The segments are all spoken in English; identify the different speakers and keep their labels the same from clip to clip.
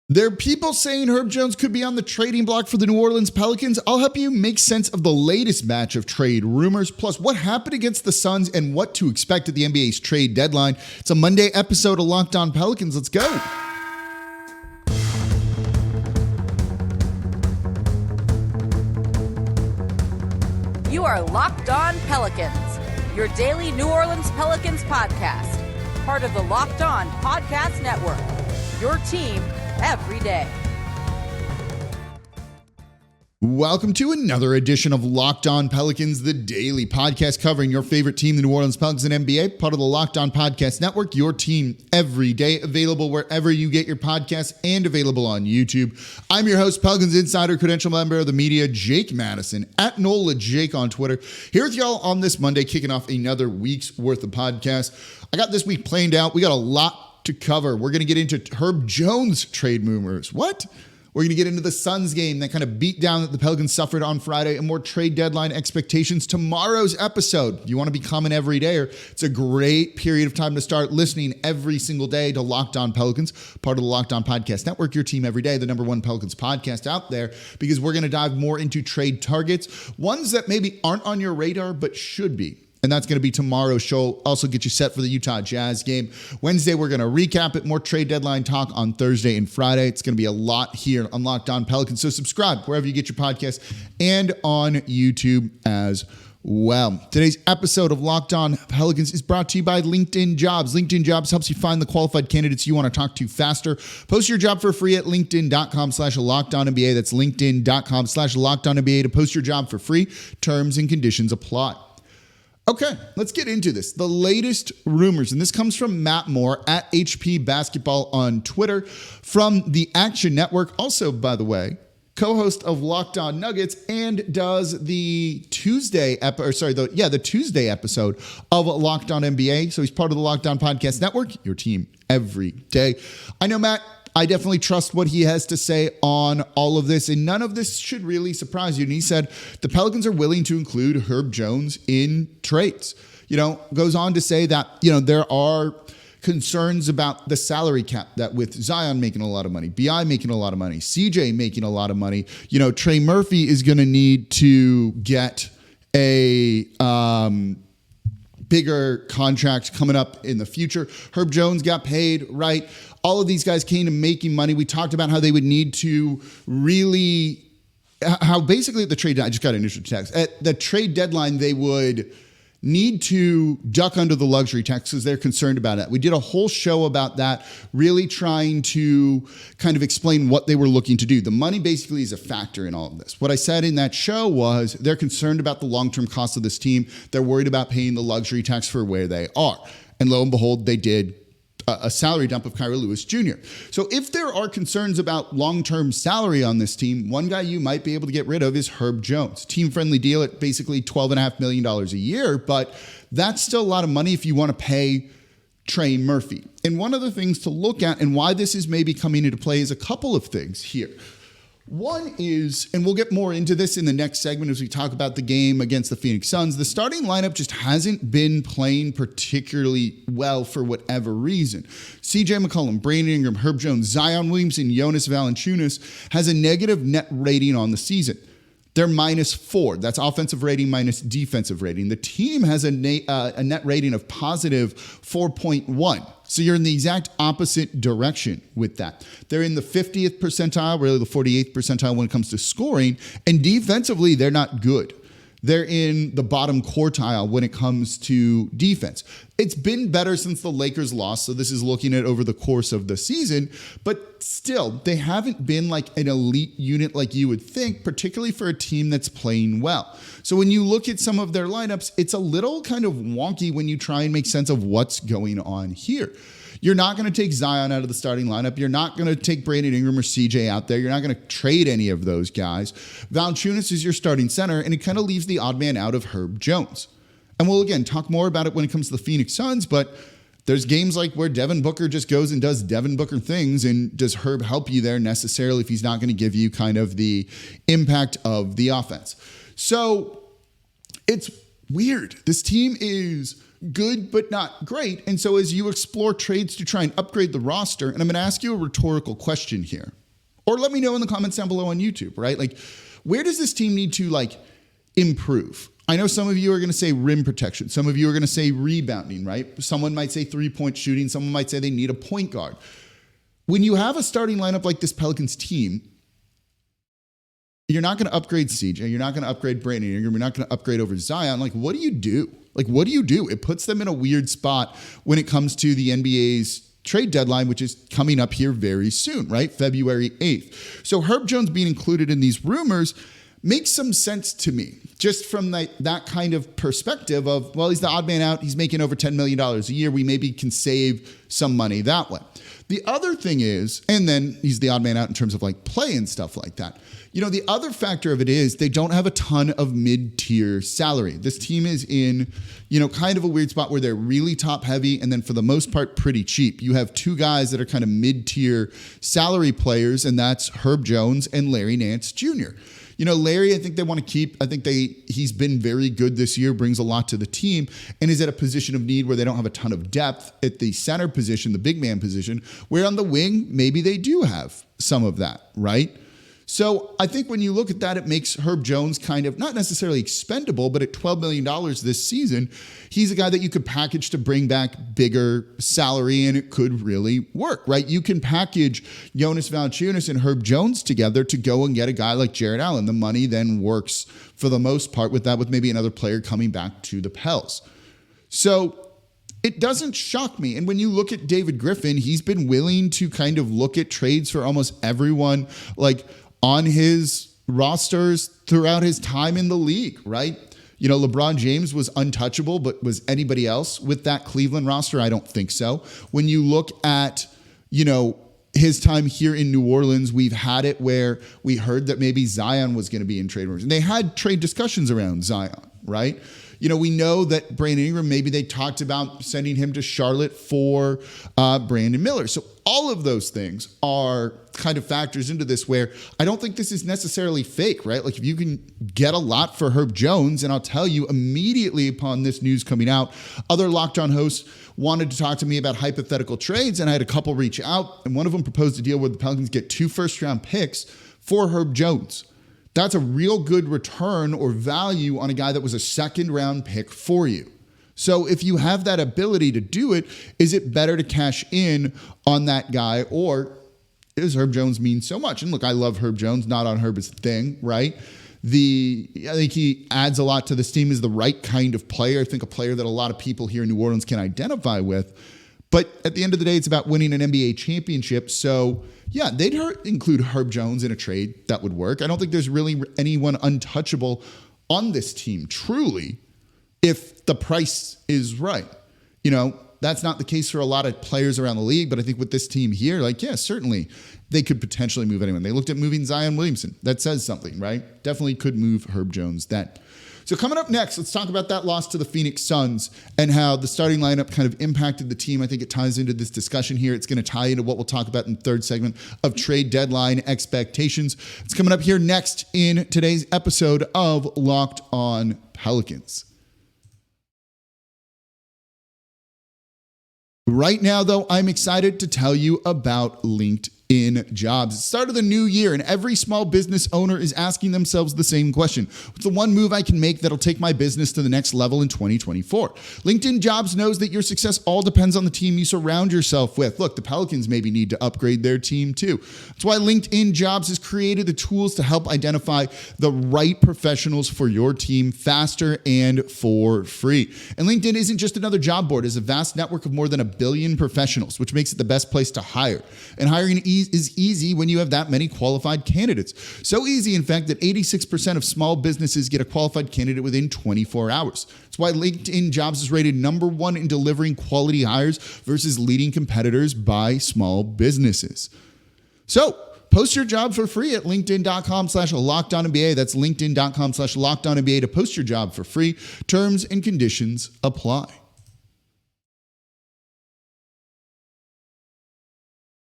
Speaker 1: There are people saying Herb Jones could be on the trading block for the New Orleans Pelicans. I'll help you make sense of the latest batch of trade rumors, plus what happened against the Suns and what to expect at the NBA's trade deadline. It's a Monday episode of Locked On Pelicans. Let's go.
Speaker 2: You are Locked On Pelicans, your daily New Orleans Pelicans podcast, part of the Locked On Podcast Network, your team every day.
Speaker 1: Welcome to another edition of Locked On Pelicans, the daily podcast covering your favorite team, the New Orleans Pelicans and NBA, part of the Locked On Podcast Network, your team every day, available wherever you get your podcasts and available on YouTube. I'm your host, Pelicans Insider, credential member of the media, Jake Madison, at NOLA Jake on Twitter. Here with y'all on this Monday, kicking off another week's worth of podcasts. I got this week planned out. We got a lot to cover. We're going to get into Herb Jones trade rumors. What? We're going to get into the Suns game, that kind of beat down that the Pelicans suffered on Friday, and more trade deadline expectations. Tomorrow's episode, you want to be coming every day, or it's a great period of time to start listening every single day to Locked On Pelicans, part of the Locked On Podcast Network, your team every day, the number one Pelicans podcast out there, because we're going to dive more into trade targets, ones that maybe aren't on your radar but should be. And that's going to be tomorrow's show. Also get you set for the Utah Jazz game. Wednesday, we're going to recap it. More trade deadline talk on Thursday and Friday. It's going to be a lot here on Locked On Pelicans. So subscribe wherever you get your podcasts and on YouTube as well. Today's episode of Locked On Pelicans is brought to you by LinkedIn Jobs. LinkedIn Jobs helps you find the qualified candidates you want to talk to faster. Post your job for free at linkedin.com/LockedOnNBA. That's linkedin.com/LockedOnNBA to post your job for free. Terms and conditions apply. Okay, let's get into this. The latest rumors, and this comes from Matt Moore at HP Basketball on Twitter from the Action Network. Also, by the way, co-host of Locked On Nuggets and does the Tuesday episode of Locked On NBA. So he's part of the Locked On Podcast Network, your team every day. I know, Matt, I definitely trust what he has to say on all of this, and none of this should really surprise you. And he said the Pelicans are willing to include Herb Jones in trades. Goes on to say that, there are concerns about the salary cap, that with Zion making a lot of money, BI making a lot of money, CJ making a lot of money, Trey Murphy is going to need to get a bigger contract coming up in the future. Herb Jones got paid, right? All of these guys came to making money. We talked about how they would need to how basically at the trade, I just got an initial text. At the trade deadline, they would need to duck under the luxury tax because they're concerned about it. We did a whole show about that, really trying to kind of explain what they were looking to do. The money basically is a factor in all of this. What I said in that show was they're concerned about the long-term cost of this team. They're worried about paying the luxury tax for where they are. And lo and behold, they did a salary dump of Kira Lewis Jr. So if there are concerns about long-term salary on this team, one guy you might be able to get rid of is Herb Jones. Team-friendly deal at basically $12.5 million a year, but that's still a lot of money if you want to pay Trey Murphy. And one of the things to look at and why this is maybe coming into play is a couple of things here. One is, and we'll get more into this in the next segment as we talk about the game against the Phoenix Suns, the starting lineup just hasn't been playing particularly well for whatever reason. CJ McCollum, Brandon Ingram, Herb Jones, Zion Williamson, Jonas Valanciunas has a negative net rating on the season. They're -4. That's offensive rating minus defensive rating. The team has a net rating of positive 4.1. So you're in the exact opposite direction with that. They're in the 50th percentile, really the 48th percentile when it comes to scoring. And defensively, they're not good. They're in the bottom quartile when it comes to defense. It's been better since the Lakers lost, so this is looking at over the course of the season, but still, they haven't been like an elite unit like you would think, particularly for a team that's playing well. So when you look at some of their lineups, it's a little kind of wonky when you try and make sense of what's going on here. You're not going to take Zion out of the starting lineup. You're not going to take Brandon Ingram or CJ out there. You're not going to trade any of those guys. Valanciunas is your starting center, and it kind of leaves the odd man out of Herb Jones. And we'll, again, talk more about it when it comes to the Phoenix Suns, but there's games like where Devin Booker just goes and does Devin Booker things, and does Herb help you there necessarily if he's not going to give you kind of the impact of the offense? So it's weird. This team is good, but not great. And so as you explore trades to try and upgrade the roster, and I'm going to ask you a rhetorical question here, or let me know in the comments down below on YouTube, right? Like, where does this team need to like improve? I know some of you are going to say rim protection. Some of you are going to say rebounding, right? Someone might say 3-point shooting. Someone might say they need a point guard. When you have a starting lineup like this Pelicans team, you're not going to upgrade CJ. You're not going to upgrade Brandon. You're not going to upgrade over Zion. Like, what do you do? Like, what do you do? It puts them in a weird spot when it comes to the NBA's trade deadline, which is coming up here very soon, right? February 8th. So Herb Jones being included in these rumors makes some sense to me, just from that kind of perspective of, well, he's the odd man out. He's making over $10 million a year. We maybe can save some money that way. The other thing is, and then he's the odd man out in terms of like play and stuff like that. You know, the other factor of it is they don't have a ton of mid-tier salary. This team is in, you know, kind of a weird spot where they're really top heavy and then for the most part pretty cheap. You have two guys that are kind of mid-tier salary players, and that's Herb Jones and Larry Nance Jr. You know, Larry, I think they want to keep. I think he's been very good this year, brings a lot to the team, and is at a position of need where they don't have a ton of depth at the center position, the big man position, where on the wing, maybe they do have some of that, right? So I think when you look at that, it makes Herb Jones kind of not necessarily expendable, but at $12 million this season, he's a guy that you could package to bring back bigger salary, and it could really work, right? You can package Jonas Valanciunas and Herb Jones together to go and get a guy like Jarrett Allen. The money then works for the most part with that, with maybe another player coming back to the Pels. So it doesn't shock me. And when you look at David Griffin, he's been willing to kind of look at trades for almost everyone, like on his rosters throughout his time in the league, right? You know, LeBron James was untouchable, but was anybody else with that Cleveland roster? I don't think so. When you look at, you know, his time here in New Orleans, we've had it where we heard that maybe Zion was going to be in trade rumors, and they had trade discussions around Zion, right? You know, we know that Brandon Ingram, maybe they talked about sending him to Charlotte for Brandon Miller. So all of those things are kind of factors into this, where I don't think this is necessarily fake, right? Like, if you can get a lot for Herb Jones, and I'll tell you, immediately upon this news coming out, other Locked On hosts wanted to talk to me about hypothetical trades, and I had a couple reach out, and one of them proposed a deal where the Pelicans get 2 first-round picks for Herb Jones. That's a real good return or value on a guy that was a second-round pick for you. So if you have that ability to do it, is it better to cash in on that guy, or does Herb Jones mean so much? And look, I love Herb Jones, not on Herb's thing, right? I think he adds a lot to this team, is the right kind of player. I think a player that a lot of people here in New Orleans can identify with. But at the end of the day, it's about winning an NBA championship. So yeah, they'd include Herb Jones in a trade that would work. I don't think there's really anyone untouchable on this team, truly, if the price is right. You know, that's not the case for a lot of players around the league, but I think with this team here, like, yeah, certainly they could potentially move anyone. They looked at moving Zion Williamson. That says something, right? Definitely could move Herb Jones then. So coming up next, let's talk about that loss to the Phoenix Suns and how the starting lineup kind of impacted the team. I think it ties into this discussion here. It's going to tie into what we'll talk about in the third segment of trade deadline expectations. It's coming up here next in today's episode of Locked On Pelicans. Right now, though, I'm excited to tell you about LinkedIn Jobs. It's the start of the new year, and every small business owner is asking themselves the same question. What's the one move I can make that'll take my business to the next level in 2024? LinkedIn Jobs knows that your success all depends on the team you surround yourself with. Look, the Pelicans maybe need to upgrade their team too. That's why LinkedIn Jobs has created the tools to help identify the right professionals for your team faster and for free. And LinkedIn isn't just another job board. It's a vast network of more than 1 billion professionals, which makes it the best place to hire. And hiring is easy when you have that many qualified candidates. So easy, in fact, that 86% of small businesses get a qualified candidate within 24 hours. That's why LinkedIn Jobs is rated #1 in delivering quality hires versus leading competitors by small businesses. So post your job for free at linkedin.com/LockedOnNBA. That's linkedin.com/LockedOnNBA to post your job for free. Terms and conditions apply.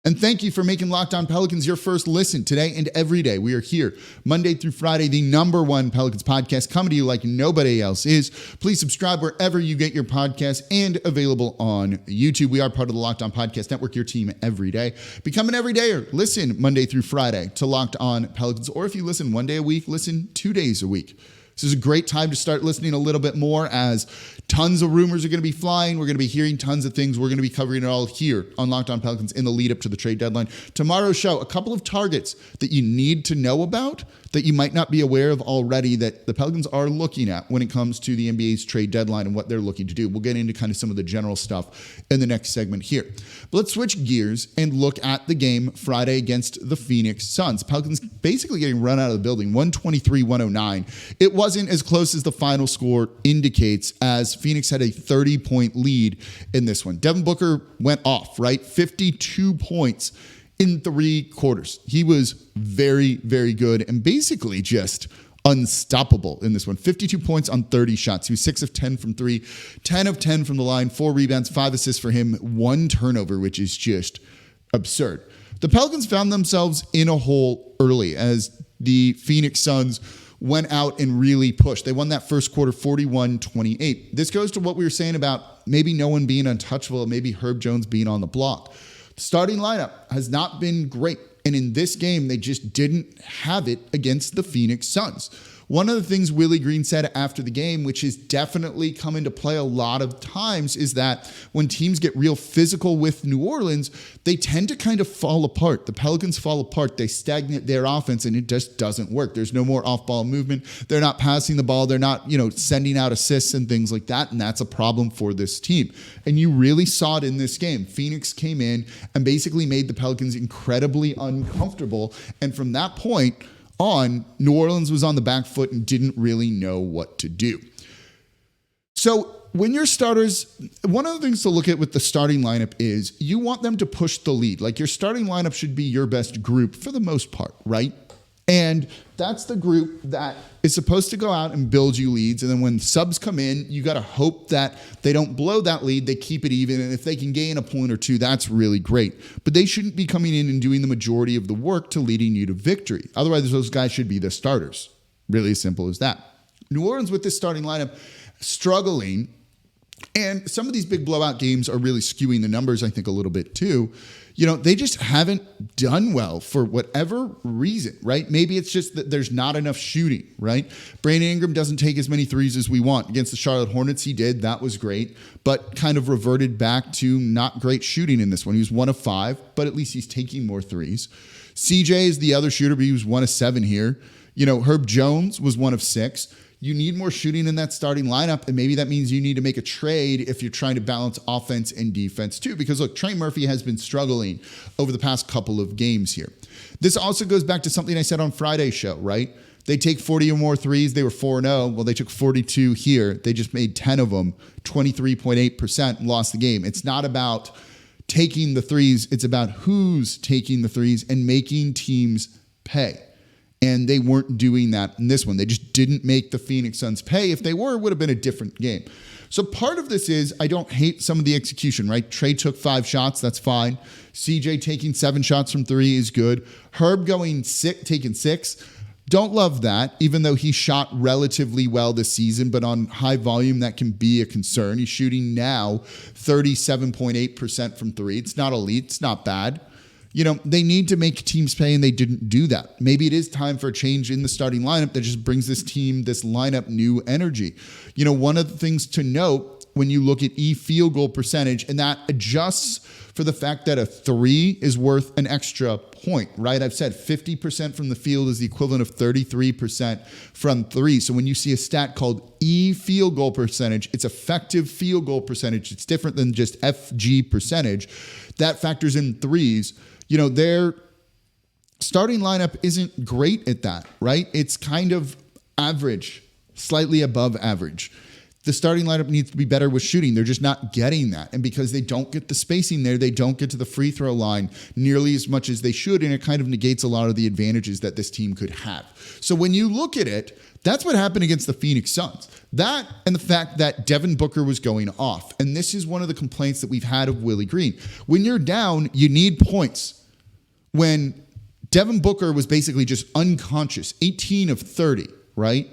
Speaker 1: And thank you for making Locked On Pelicans your first listen today and every day. We are here Monday through Friday, the #1 Pelicans podcast, coming to you like nobody else is. Please subscribe wherever you get your podcasts and available on YouTube. We are part of the Locked On Podcast Network, your team every day. Become an everydayer. Listen Monday through Friday to Locked On Pelicans. Or if you listen 1 day a week, listen 2 days a week. This is a great time to start listening a little bit more as tons of rumors are going to be flying. We're going to be hearing tons of things. We're going to be covering it all here on Locked On Pelicans in the lead up to the trade deadline. Tomorrow's show, a couple of targets that you need to know about that you might not be aware of already that the Pelicans are looking at when it comes to the NBA's trade deadline and what they're looking to do. We'll get into kind of some of the general stuff in the next segment here. But let's switch gears and look at the game Friday against the Phoenix Suns. Pelicans basically getting run out of the building, 123-109. It wasn't as close as the final score indicates, as Phoenix had a 30-point lead in this one. Devin Booker went off, right? 52 points in 3 quarters. He was very, very good and basically just unstoppable in this one. 52 points on 30 shots. He was 6 of 10 from 3, 10 of 10 from the line, 4 rebounds, 5 assists for him, 1 turnover, which is just absurd. The Pelicans found themselves in a hole early as the Phoenix Suns went out and really pushed. They won that first quarter 41-28. This goes to what we were saying about maybe no one being untouchable, maybe Herb Jones being on the block. The starting lineup has not been great. And in this game, they just didn't have it against the Phoenix Suns. One of the things Willie Green said after the game, which has definitely come into play a lot of times, is that when teams get real physical with New Orleans, they tend to kind of fall apart. The Pelicans fall apart. They stagnate their offense, and it just doesn't work. There's no more off-ball movement. They're not passing the ball. They're not, sending out assists and things like that, and that's a problem for this team. And you really saw it in this game. Phoenix came in and basically made the Pelicans incredibly uncomfortable, and from that point on, New Orleans was on the back foot and didn't really know what to do. So when your starters, one of the things to look at with the starting lineup is you want them to push the lead. Like your starting lineup should be your best group for the most part, right? And that's the group that is supposed to go out and build you leads. And then when subs come in, you got to hope that they don't blow that lead. They keep it even. And if they can gain a point or two, that's really great. But they shouldn't be coming in and doing the majority of the work to leading you to victory. Otherwise, those guys should be the starters. Really as simple as that. New Orleans with this starting lineup struggling. And some of these big blowout games are really skewing the numbers, I think, a little bit too. They just haven't done well for whatever reason, right? Maybe it's just that there's not enough shooting, right? Brandon Ingram doesn't take as many threes as we want. Against the Charlotte Hornets, he did. That was great, but kind of reverted back to not great shooting in this one. He was 1 of 5, but at least he's taking more threes. CJ is the other shooter, but he was 1 of 7 here. Herb Jones was 1 of 6. You need more shooting in that starting lineup, and maybe that means you need to make a trade if you're trying to balance offense and defense too. Because look, Trey Murphy has been struggling over the past couple of games here. This also goes back to something I said on Friday's show, right? They take 40 or more threes. They were 4-0. Well, they took 42 here. They just made 10 of them, 23.8%, and lost the game. It's not about taking the threes. It's about who's taking the threes and making teams pay. And they weren't doing that in this one. They just didn't make the Phoenix Suns pay. If they were, it would have been a different game. So part of this is I don't hate some of the execution, right? Trey took 5 shots. That's fine. CJ taking 7 shots from 3 is good. Herb taking 6. Don't love that, even though he shot relatively well this season, but on high volume, that can be a concern. He's shooting now 37.8% from 3. It's not elite. It's not bad. They need to make teams pay, and they didn't do that. Maybe it is time for a change in the starting lineup that just brings this lineup, new energy. One of the things to note when you look at field goal percentage, and that adjusts for the fact that a 3 is worth an extra point, right? I've said 50% from the field is the equivalent of 33% from 3. So when you see a stat called field goal percentage, it's effective field goal percentage. It's different than just FG percentage. That factors in threes. Their starting lineup isn't great at that, right? It's kind of average, slightly above average. The starting lineup needs to be better with shooting. They're just not getting that. And because they don't get the spacing there, they don't get to the free throw line nearly as much as they should. And it kind of negates a lot of the advantages that this team could have. So when you look at it, that's what happened against the Phoenix Suns. That and the fact that Devin Booker was going off. And this is one of the complaints that we've had of Willie Green. When you're down, you need points. when Devin Booker was basically just unconscious, 18 of 30, right?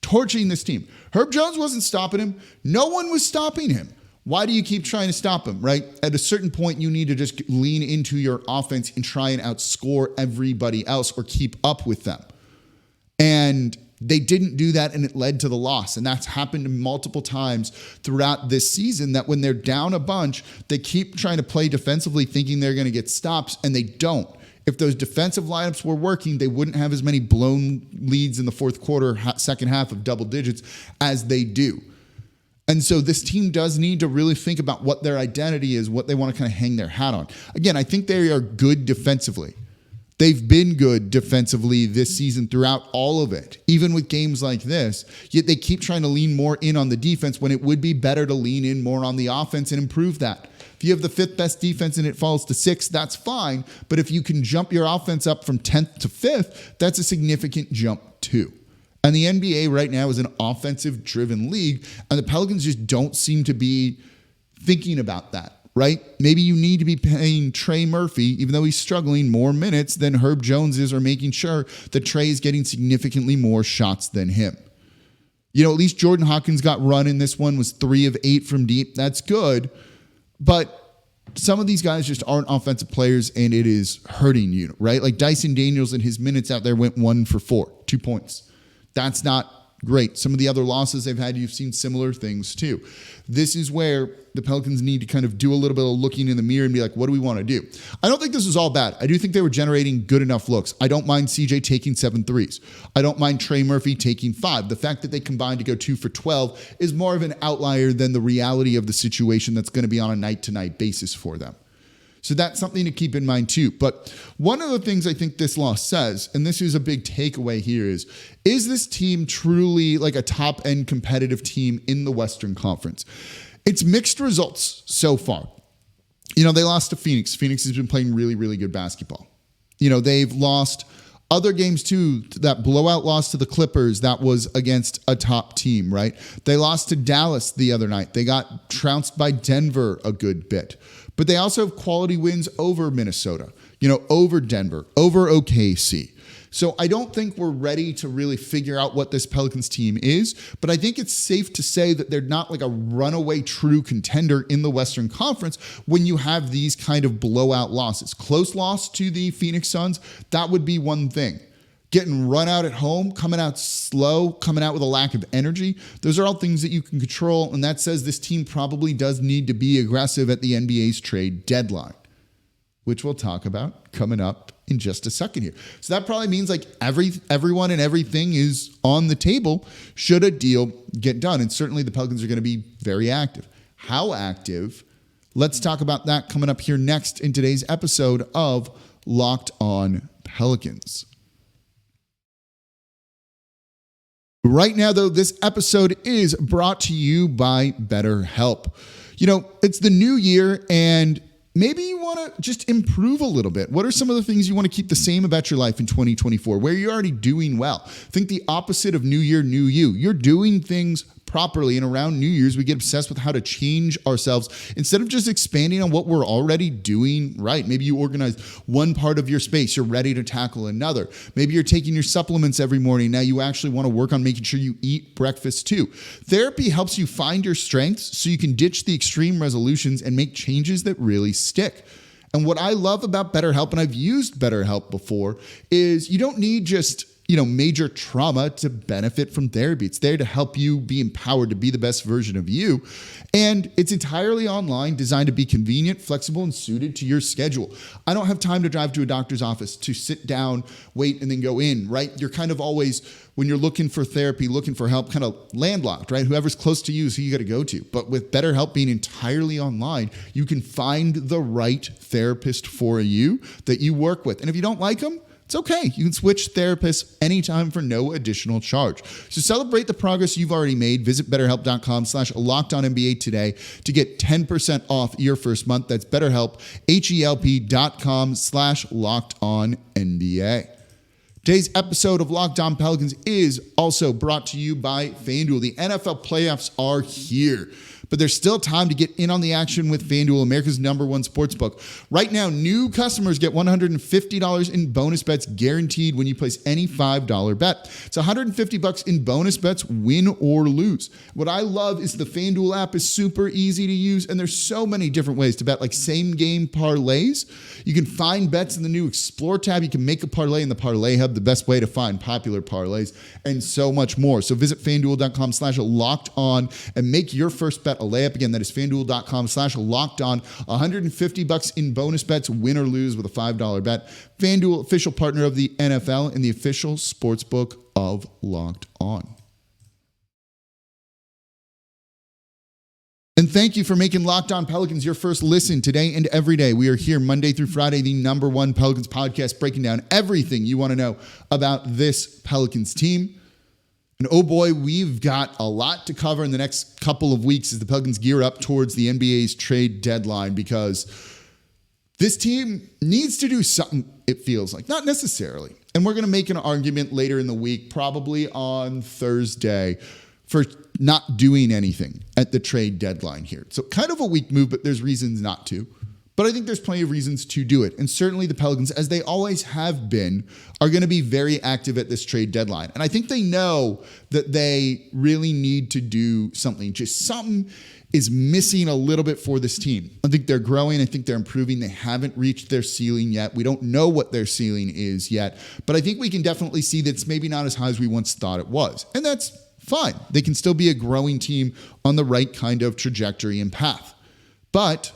Speaker 1: Torching this team. Herb Jones wasn't stopping him. No one was stopping him. Why do you keep trying to stop him, right? At a certain point, you need to just lean into your offense and try and outscore everybody else or keep up with them. And they didn't do that, and it led to the loss. And that's happened multiple times throughout this season, that when they're down a bunch, they keep trying to play defensively thinking they're going to get stops, and they don't. If those defensive lineups were working, they wouldn't have as many blown leads in the fourth quarter, second half of double digits as they do. And so this team does need to really think about what their identity is, what they want to kind of hang their hat on. Again, I think they are good defensively. They've been good defensively this season throughout all of it, even with games like this. Yet they keep trying to lean more in on the defense when it would be better to lean in more on the offense and improve that. If you have the fifth best defense and it falls to sixth, that's fine. But if you can jump your offense up from 10th to 5th, that's a significant jump too. And the NBA right now is an offensive-driven league, and the Pelicans just don't seem to be thinking about that. Right? Maybe you need to be paying Trey Murphy, even though he's struggling, more minutes than Herb Jones is, or making sure that Trey is getting significantly more shots than him. You know, at least Jordan Hawkins got run in this one, was 3 of 8 from deep. That's good. But some of these guys just aren't offensive players, and it is hurting you, right? Like Dyson Daniels in his minutes out there went 1 for 4, 2 points. That's not great. Some of the other losses they've had, you've seen similar things too. This is where the Pelicans need to kind of do a little bit of looking in the mirror and be like, what do we want to do? I don't think this was all bad. I do think they were generating good enough looks. I don't mind CJ taking 7 threes. I don't mind Trey Murphy taking 5. The fact that they combined to go 2 for 12 is more of an outlier than the reality of the situation that's going to be on a night-to-night basis for them. So that's something to keep in mind too. But one of the things I think this loss says, and this is a big takeaway here, is this team truly like a top-end competitive team in the Western Conference? It's mixed results so far. You know, they lost to Phoenix. Phoenix has been playing really, really good basketball. You know, they've lost other games too. That blowout loss to the Clippers, that was against a top team, right? They lost to Dallas the other night. They got trounced by Denver a good bit. But they also have quality wins over Minnesota, you know, over Denver, over OKC. So I don't think we're ready to really figure out what this Pelicans team is, but I think it's safe to say that they're not like a runaway true contender in the Western Conference when you have these kind of blowout losses. Close loss to the Phoenix Suns, that would be one thing. Getting run out at home, coming out slow, coming out with a lack of energy, those are all things that you can control, and that says this team probably does need to be aggressive at the NBA's trade deadline, which we'll talk about coming up in just a second here. So that probably means like everyone and everything is on the table should a deal get done, and certainly the Pelicans are going to be very active. How active? Let's talk about that coming up here next in today's episode of Locked On Pelicans. Right now, though, this episode is brought to you by BetterHelp. You know, it's the new year, and maybe you want to just improve a little bit. What are some of the things you want to keep the same about your life in 2024, where you're already doing well? Think the opposite of new year, new you. You're doing things properly, and around New Year's, we get obsessed with how to change ourselves instead of just expanding on what we're already doing right. Maybe you organize one part of your space, you're ready to tackle another. Maybe you're taking your supplements every morning. Now you actually want to work on making sure you eat breakfast too. Therapy helps you find your strengths so you can ditch the extreme resolutions and make changes that really stick. And what I love about BetterHelp, and I've used BetterHelp before, is you don't need just major trauma to benefit from therapy. It's there to help you be empowered to be the best version of you. And it's entirely online, designed to be convenient, flexible, and suited to your schedule. I don't have time to drive to a doctor's office to sit down, wait, and then go in, right? You're kind of always, when you're looking for therapy, looking for help, kind of landlocked, right? Whoever's close to you is who you got to go to. But with BetterHelp being entirely online, you can find the right therapist for you that you work with. And if you don't like them, it's okay. You can switch therapists anytime for no additional charge. So celebrate the progress you've already made. Visit BetterHelp.com/LockedOnNBA today to get 10% off your first month. That's BetterHelp, HELP.com/LockedOnNBA. Today's episode of Locked On Pelicans is also brought to you by FanDuel. The NFL playoffs are here. but there's still time to get in on the action with FanDuel, America's #1 sportsbook. Right now, new customers get $150 in bonus bets guaranteed when you place any $5 bet. It's $150 in bonus bets, win or lose. What I love is the FanDuel app is super easy to use, and there's so many different ways to bet, like same game parlays. You can find bets in the new Explore tab. You can make a parlay in the Parlay Hub, the best way to find popular parlays, and so much more. So visit FanDuel.com/locked-on and make your first bet a layup. Again, that is FanDuel.com/locked-on. $150 in bonus bets, win or lose with a $5 bet. FanDuel, official partner of the NFL and the official sportsbook of Locked On. And thank you for making Locked On Pelicans your first listen today and every day. We are here Monday through Friday, the #1 Pelicans podcast, breaking down everything you want to know about this Pelicans team. And oh boy, we've got a lot to cover in the next couple of weeks as the Pelicans gear up towards the NBA's trade deadline, because this team needs to do something, it feels like. Not necessarily. And we're going to make an argument later in the week, probably on Thursday, for not doing anything at the trade deadline here. So kind of a weak move, but there's reasons not to. But I think there's plenty of reasons to do it. And certainly the Pelicans, as they always have been, are going to be very active at this trade deadline. And I think they know that they really need to do something. Just something is missing a little bit for this team. I think they're growing. I think they're improving. They haven't reached their ceiling yet. We don't know what their ceiling is yet. But I think we can definitely see that it's maybe not as high as we once thought it was. And that's fine. They can still be a growing team on the right kind of trajectory and path. But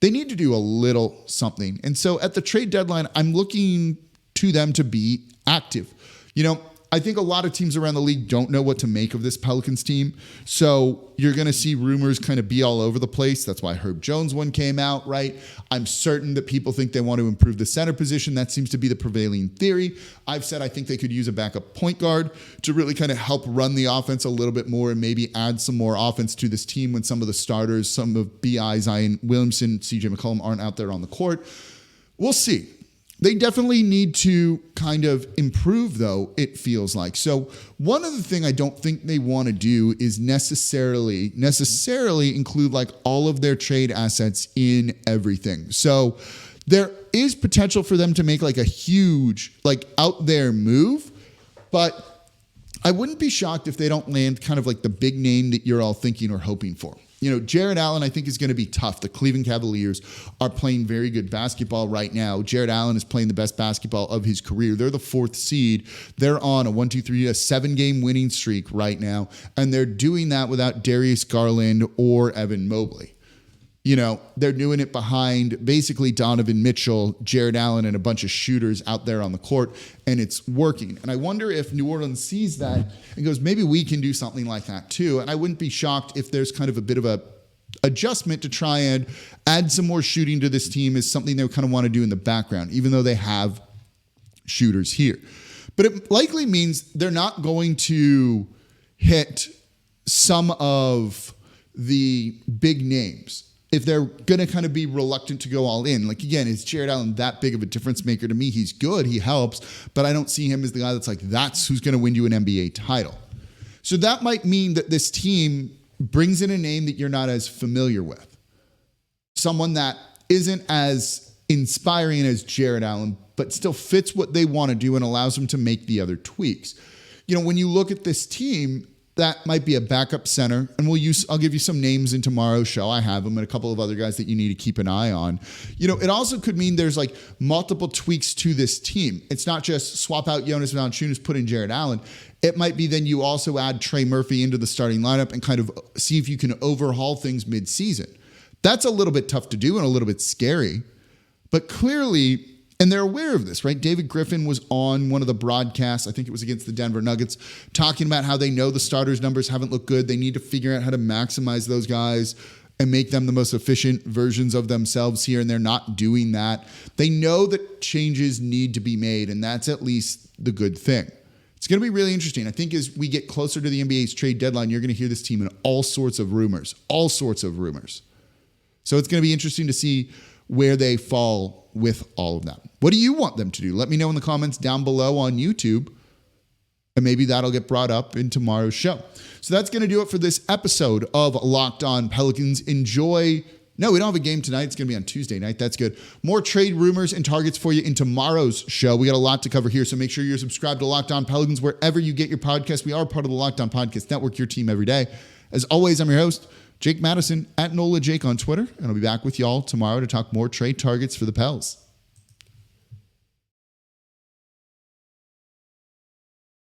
Speaker 1: they need to do a little something. And so at the trade deadline, I'm looking to them to be active. You know, I think a lot of teams around the league don't know what to make of this Pelicans team. So you're going to see rumors kind of be all over the place. That's why Herb Jones one came out, right? I'm certain that people think they want to improve the center position. That seems to be the prevailing theory. I've said I think they could use a backup point guard to really kind of help run the offense a little bit more and maybe add some more offense to this team when some of the starters, some of B.I., Zion Williamson, C.J. McCollum aren't out there on the court. We'll see. They definitely need to kind of improve, though, it feels like. So one other thing I don't think they want to do is necessarily include like all of their trade assets in everything. So there is potential for them to make like a huge, like out there move, but I wouldn't be shocked if they don't land kind of like the big name that you're all thinking or hoping for. You know, Jared Allen, I think, is going to be tough. The Cleveland Cavaliers are playing very good basketball right now. Jared Allen is playing the best basketball of his career. They're the 4th seed. They're on a 7-game winning streak right now, and they're doing that without Darius Garland or Evan Mobley. You know, they're doing it behind basically Donovan Mitchell, Jared Allen, and a bunch of shooters out there on the court, and it's working. And I wonder if New Orleans sees that and goes, maybe we can do something like that too. And I wouldn't be shocked if there's kind of a bit of a adjustment to try and add some more shooting to this team is something they kind of want to do in the background, even though they have shooters here. But it likely means they're not going to hit some of the big names. If they're going to kind of be reluctant to go all in. Like, again, is Jared Allen that big of a difference maker? To me, he's good. He helps. But I don't see him as the guy that's like, that's who's going to win you an NBA title. So that might mean that this team brings in a name that you're not as familiar with. Someone that isn't as inspiring as Jared Allen, but still fits what they want to do and allows them to make the other tweaks. You know, when you look at this team, that might be a backup center, and I'll give you some names in tomorrow's show. I have them, and a couple of other guys that you need to keep an eye on. You know, it also could mean there's like multiple tweaks to this team. It's not just swap out Jonas Valanciunas, put in Jared Allen. It might be then you also add Trey Murphy into the starting lineup and kind of see if you can overhaul things mid-season. That's a little bit tough to do and a little bit scary, but clearly, and they're aware of this, right? David Griffin was on one of the broadcasts, I think it was against the Denver Nuggets, talking about how they know the starters' numbers haven't looked good. They need to figure out how to maximize those guys and make them the most efficient versions of themselves here, and they're not doing that. They know that changes need to be made, and that's at least the good thing. It's going to be really interesting. I think as we get closer to the NBA's trade deadline, you're going to hear this team in all sorts of rumors. So it's going to be interesting to see where they fall with all of that. What do you want them to do? Let me know in the comments down below on YouTube. And maybe that'll get brought up in tomorrow's show. So that's going to do it for this episode of Locked On Pelicans. Enjoy. No, we don't have a game tonight. It's going to be on Tuesday night. That's good. More trade rumors and targets for you in tomorrow's show. We got a lot to cover here, so make sure you're subscribed to Locked On Pelicans wherever you get your podcast. We are part of the Locked On Podcast Network, your team every day. As always, I'm your host, Jake Madison, at NOLA Jake on Twitter, and I'll be back with y'all tomorrow to talk more trade targets for the Pels.